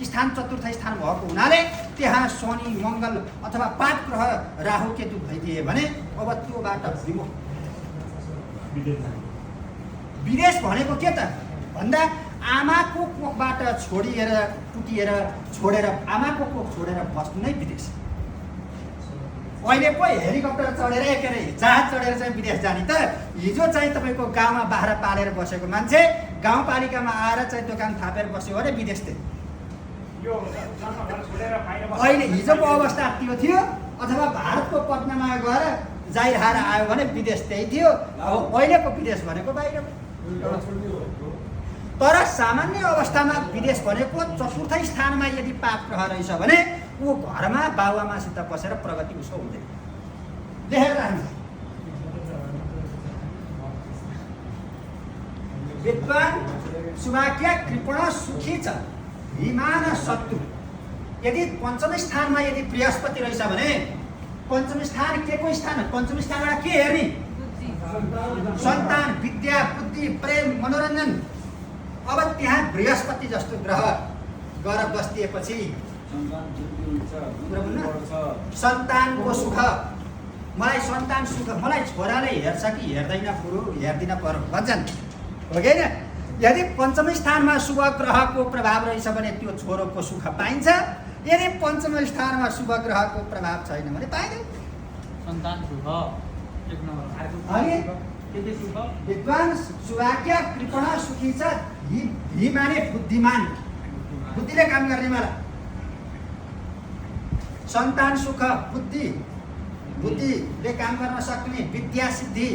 स्थान चतुर्थ स्थान भएको हुनाले त्यहाँ शनि मङ्गल अथवा पाप ग्रह राहु केतु भइदिए भने अब त्योबाट विमुख। विदेश भनेको के त भन्दा आमाको कोखबाट छोडिएर टुटिएर छोडेर आमाको कोख छोडेर बस्नु नै विदेश। अहिले पो हेलिकप्टर चढेर के अरे जहाज चढेर चाहिँ विदेश जाने त हिजो चाहिँ तपाईँको गाउँमा बाख्रा पालेर बसेको मान्छे गाउँपालिकामा आएर चाहिँ दोकान थापेर बस्यो भने विदेश थियो। अहिले हिजोको अवस्था त्यो थियो। अथवा भारतको पटनामा गएर जाहिर हार आयो भने विदेश त्यही थियो। अब अहिलेको विदेश भनेको बाहिर। तर सामान्य अवस्थामा विदेश भनेको चतुर्थ स्थानमा यदि पाप ग्रह रहेछ भने ऊ घरमा बाबुआमासित बसेर प्रगति उसको हुँदैन। लेखेर राख्नु। विद्वान सुभाग्य कृपण सुखी छ विमान शत्रु। यदि पञ्चम स्थानमा यदि बृहस्पति रहेछ भने पञ्चम स्थान के को स्थान? पञ्चम स्थानबाट के हेर्ने? सन्तान, विद्या, बुद्धि, प्रेम, मनोरञ्जन। अब त्यहाँ बृहस्पति जस्तो ग्रह गएर बस्दिएपछि सन्तानको सुख, मलाई सन्तान सुख, मलाई छोराले हेर्छ कि हेर्दैन बुढो हेर्दिन पर भन्छन् हो कि होइन? यदि पञ्चम स्थानमा शुभ ग्रहको प्रभाव रहेछ भने त्यो छोरोको सुख पाइन्छ। यदि पञ्चम स्थानमा शुभ ग्रहको प्रभाव छैन भने पाइँदैन। सन्तान सुख एक नम्बर। विद्वान सुभाग्य कृपण सुखी छ। हि माने बुद्धिमान, बुद्धिले काम गर्नेवाला। सन्तान सुख, बुद्धि, बुद्धिले काम गर्न सक्ने, विद्या सिद्धि,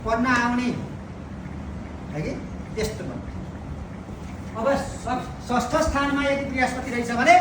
पढ्न आउने है कि त्यस्तो। अब षष्ठ स्थानमा यदि बृहस्पति रहेछ भने